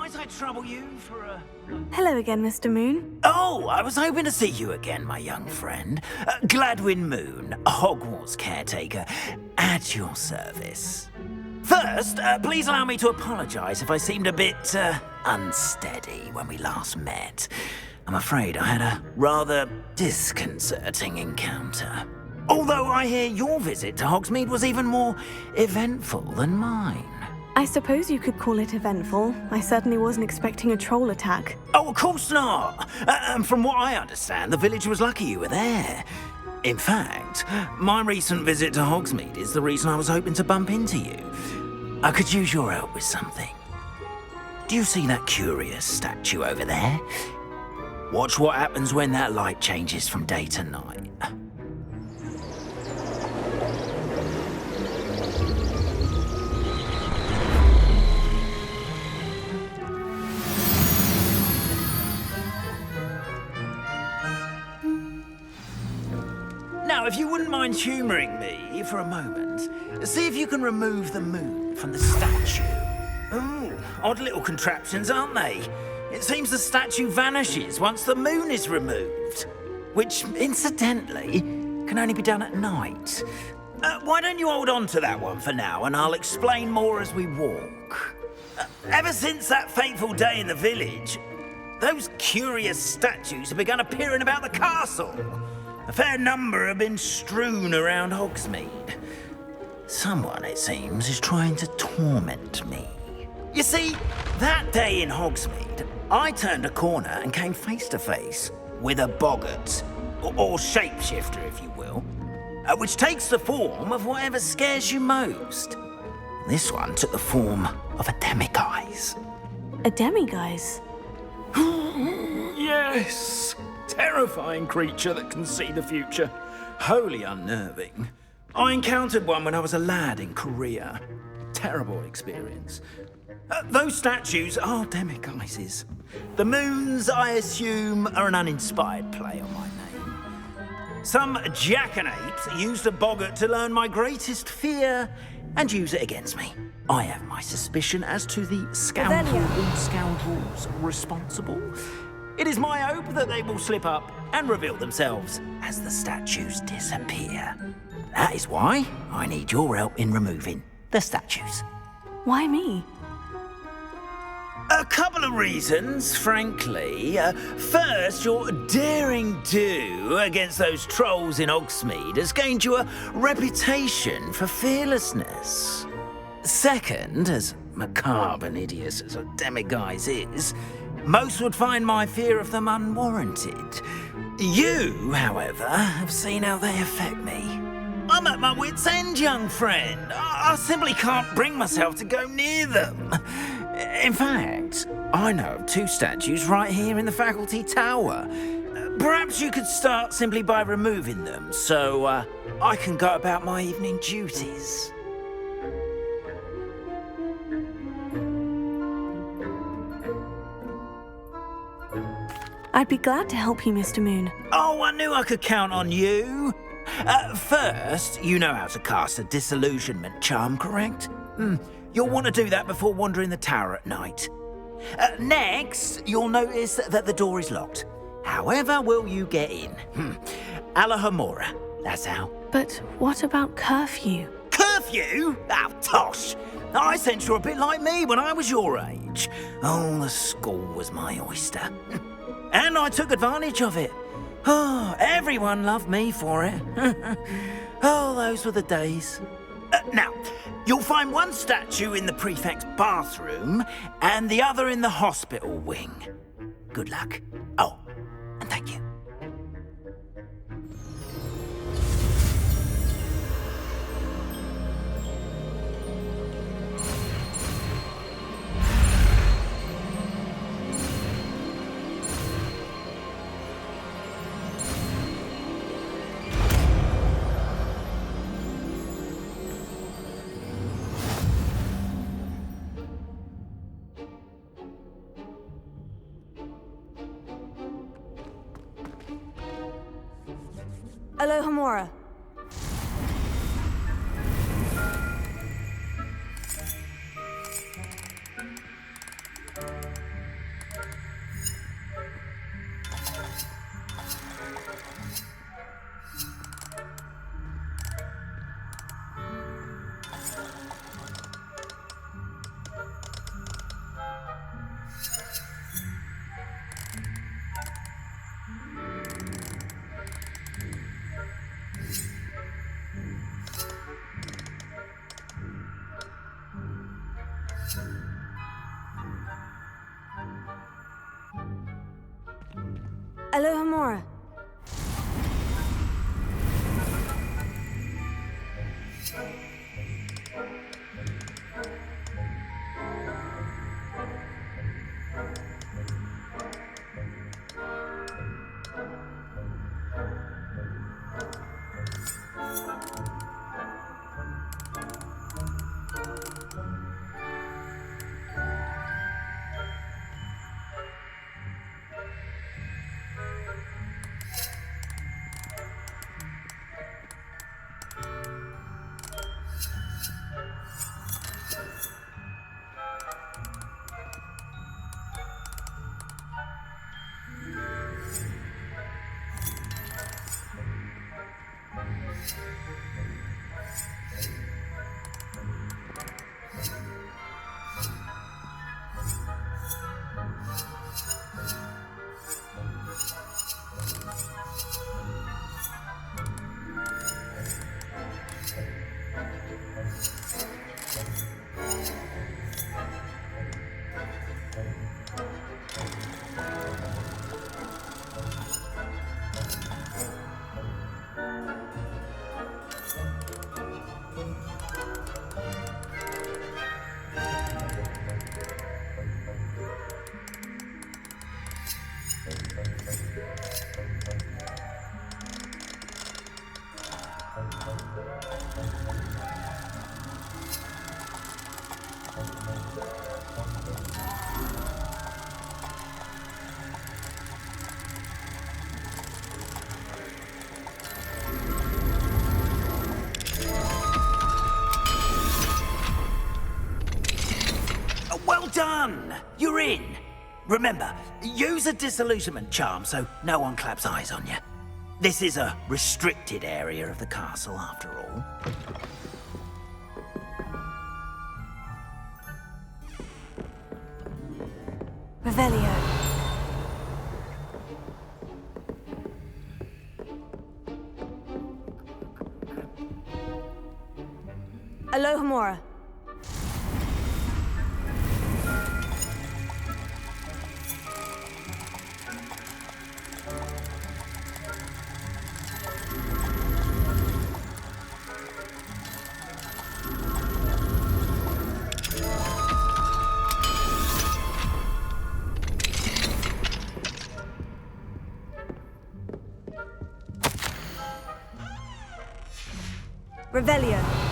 might I trouble you for a... Hello again, Mr. Moon. Oh, I was hoping to see you again, my young friend. Gladwin Moon, Hogwarts Caretaker, at your service. First, please allow me to apologise if I seemed a bit, unsteady when we last met. I'm afraid I had a rather disconcerting encounter. Although I hear your visit to Hogsmeade was even more eventful than mine. I suppose you could call it eventful. I certainly wasn't expecting a troll attack. Oh, of course not. And from what I understand, the village was lucky you were there. In fact, my recent visit to Hogsmeade is the reason I was hoping to bump into you. I could use your help with something. Do you see that curious statue over there? Watch what happens when that light changes from day to night. Now, if you wouldn't mind humouring me for a moment, see if you can remove the moon from the statue. Ooh, odd little contraptions, aren't they? It seems the statue vanishes once the moon is removed, which, incidentally, can only be done at night. Why don't you hold on to that one for now, and I'll explain more as we walk. Ever since that fateful day in the village, those curious statues have begun appearing about the castle. A fair number have been strewn around Hogsmeade. Someone, it seems, is trying to torment me. You see, that day in Hogsmeade, I turned a corner and came face to face with a boggart, or shapeshifter, if you will, which takes the form of whatever scares you most. This one took the form of a demiguise. A demiguise? Yes! Terrifying creature that can see the future. Wholly unnerving. I encountered one when I was a lad in Korea. Terrible experience. Those statues are demiguises. The moons, I assume, are an uninspired play on my name. Some jackanapes used a boggart to learn my greatest fear and use it against me. I have my suspicion as to the scoundrel or scoundrels responsible. It is my hope that they will slip up and reveal themselves as the statues disappear. That is why I need your help in removing the statues. Why me? A couple of reasons, frankly. First, your daring do against those trolls in Hogsmeade has gained you a reputation for fearlessness. Second, as macabre and hideous as a demiguise is, most would find my fear of them unwarranted. You, however, have seen how they affect me. I'm at my wit's end, young friend. I simply can't bring myself to go near them. In fact, I know of two statues right here in the faculty tower. Perhaps you could start simply by removing them, so I can go about my evening duties. I'd be glad to help you, Mr. Moon. Oh, I knew I could count on you. First, you know how to cast a disillusionment charm, correct? You'll want to do that before wandering the tower at night. Next, you'll notice that the door is locked. However will you get in? Alahomora, that's how. But what about curfew? Curfew? Oh, tosh. I sense you're a bit like me when I was your age. Oh, the school was my oyster. And I took advantage of it. Oh, everyone loved me for it. Oh, those were the days. Now, you'll find one statue in the prefect's bathroom and the other in the hospital wing. Good luck. Oh, and thank you. Alohomora. Alohomora. Well done! You're in! Remember, use a disillusionment charm so no one claps eyes on you. This is a restricted area of the castle, after all. Revelio. Alohomora. Revelio.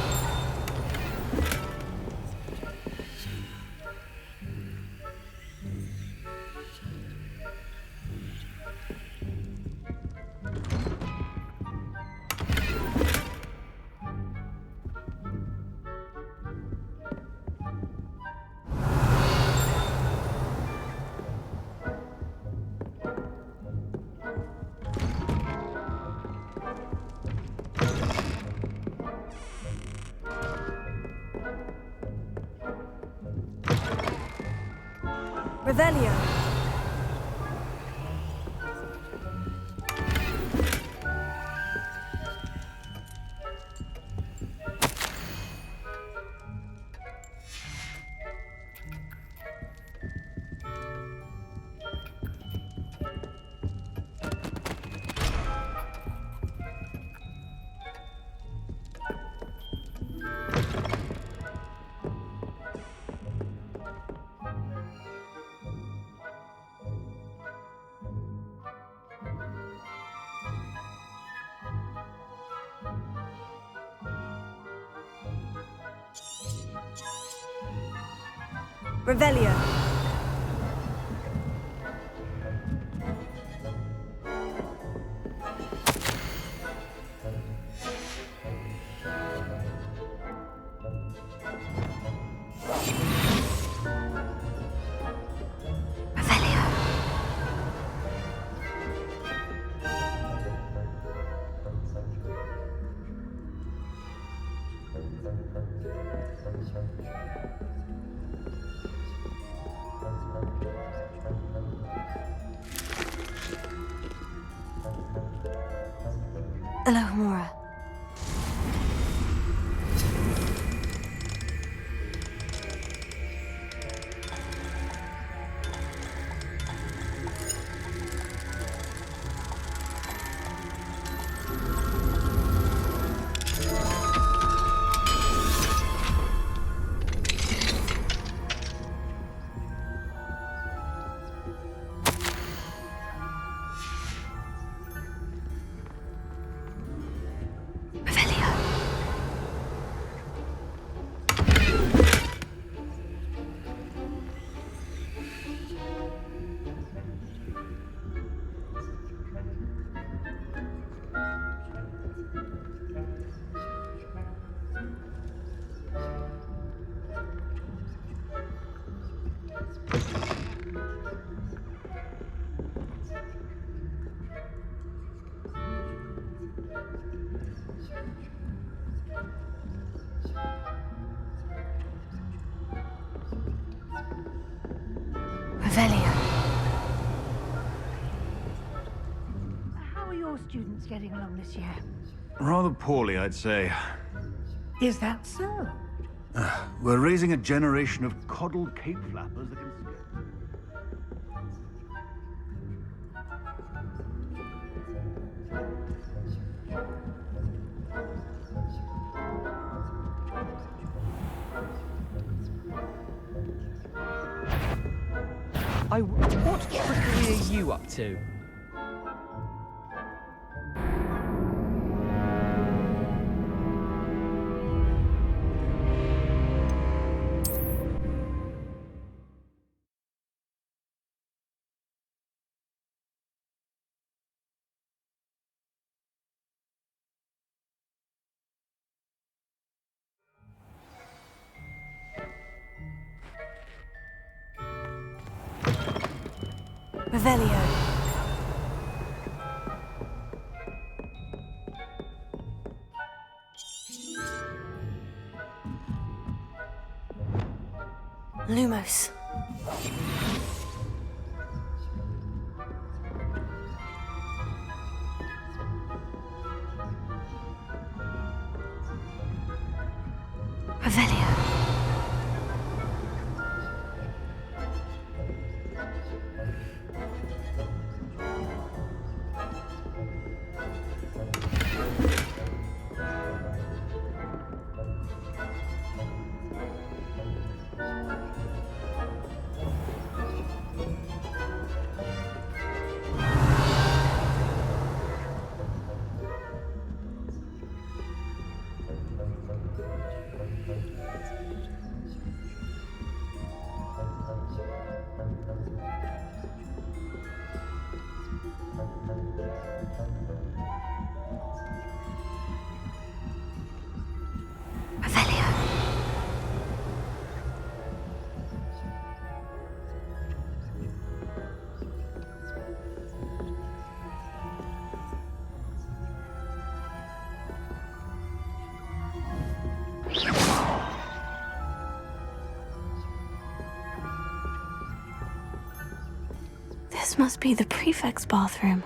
Revelio. Revelio. Alohomora. Revelio. How are your students getting along this year? Rather poorly, I'd say. Is that so? We're raising a generation of coddled cape flappers that can skip. What trickery are you up to? Revelio. Lumos. Revelio. This must be the prefect's bathroom.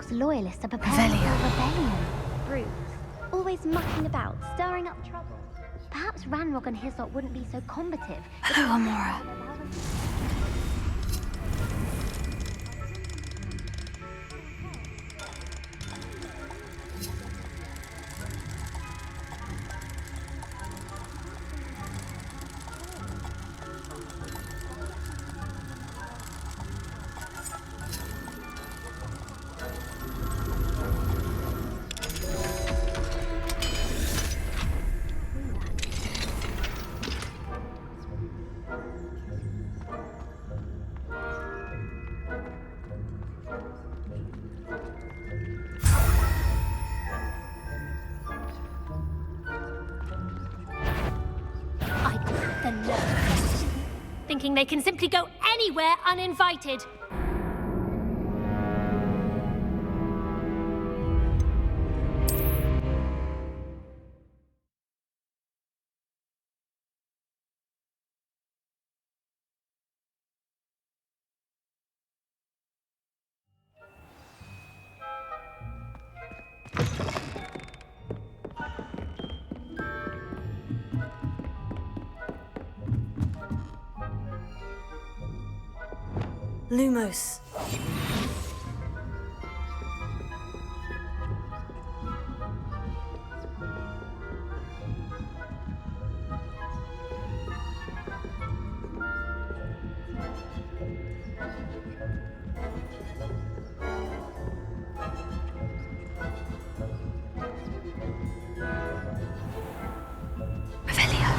Loyalists are preparing for a rebellion. Brutes, always mucking about, stirring up trouble. Perhaps Ranrock and his lot wouldn't be so combative. Hello, Amora. Thinking they can simply go anywhere uninvited. Lumos. Revelio.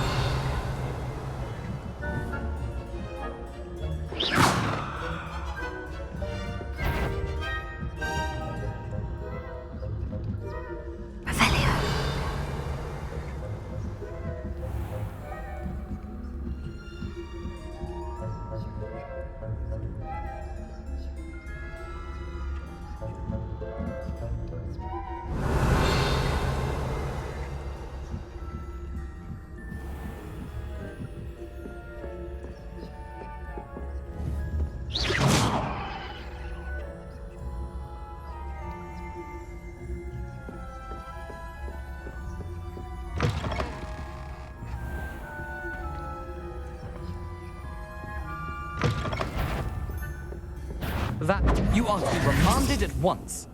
That you are to be remanded at once.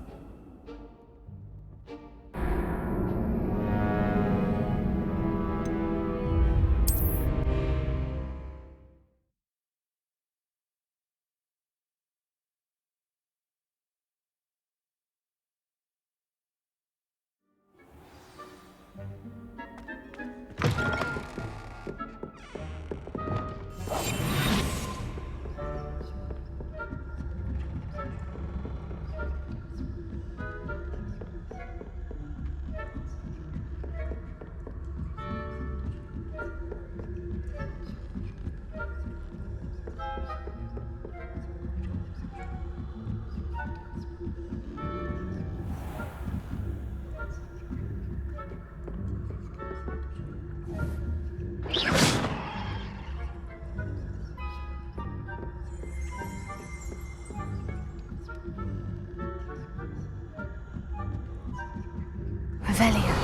Revelia.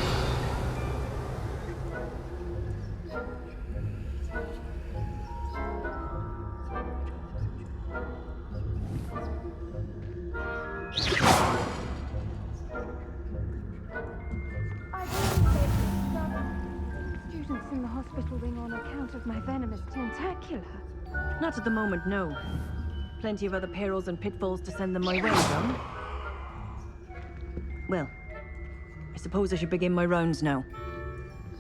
Students in the hospital wing on account of my venomous tentacular. Not at the moment, no. Plenty of other perils and pitfalls to send them my way, though. Well, I suppose I should begin my rounds now.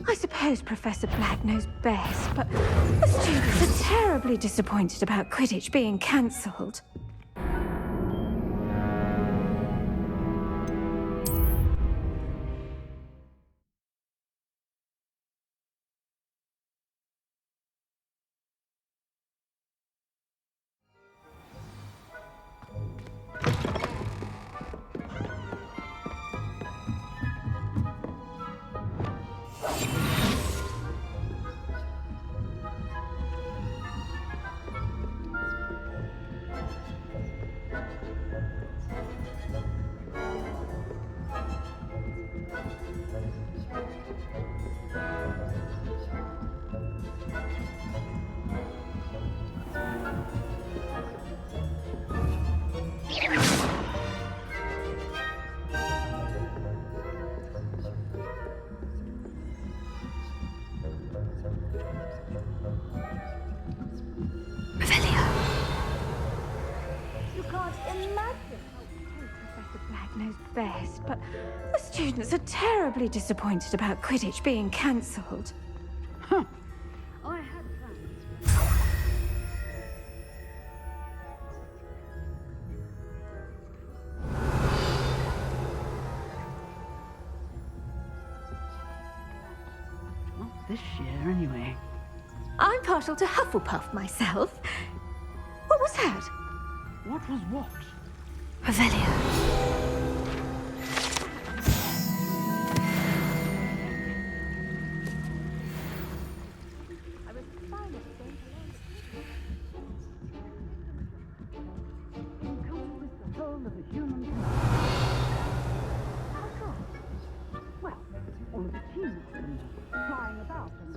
I suppose Professor Black knows best, but the students are terribly disappointed about Quidditch being cancelled. You can't imagine how Professor Black knows best, but the students are terribly disappointed about Quidditch being cancelled. I had plans. Not this year, anyway. I'm partial to Hufflepuff myself. What was that? What was what? Revelia. I was finally going to Encounter with the soul of a human. How come? Well, all of the teams and flying about and...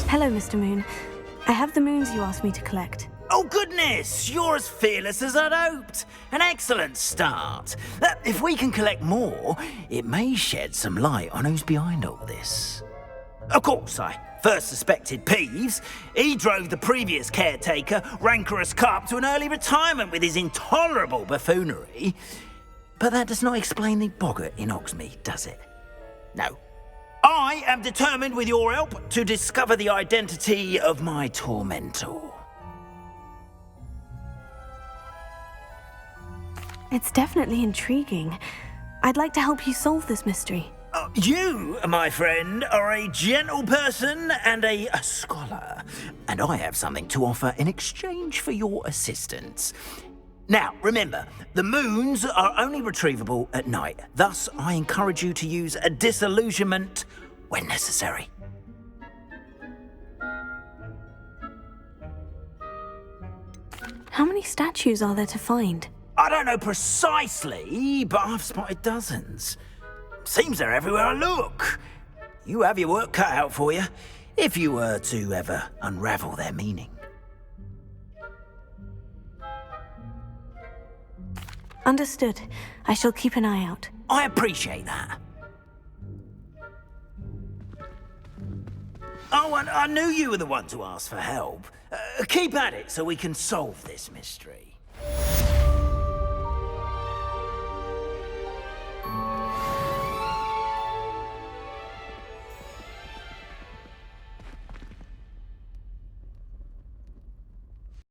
Hello, Mr. Moon. I have the moons you asked me to collect. Oh, goodness! You're as fearless as I'd hoped. An excellent start. If we can collect more, it may shed some light on who's behind all this. Of course, I first suspected Peeves. He drove the previous caretaker, rancorous Carp, to an early retirement with his intolerable buffoonery. But that does not explain the boggart in Hogsmeade, does it? No. I am determined, with your help, to discover the identity of my tormentor. It's definitely intriguing. I'd like to help you solve this mystery. You, my friend, are a gentle person and a scholar, and I have something to offer in exchange for your assistance. Now, remember, the moons are only retrievable at night. Thus, I encourage you to use a disillusionment when necessary. How many statues are there to find? I don't know precisely, but I've spotted dozens. Seems they're everywhere I look. You have your work cut out for you, if you were to ever unravel their meaning. Understood. I shall keep an eye out. I appreciate that. Oh, and I knew you were the one to ask for help. Keep at it so we can solve this mystery.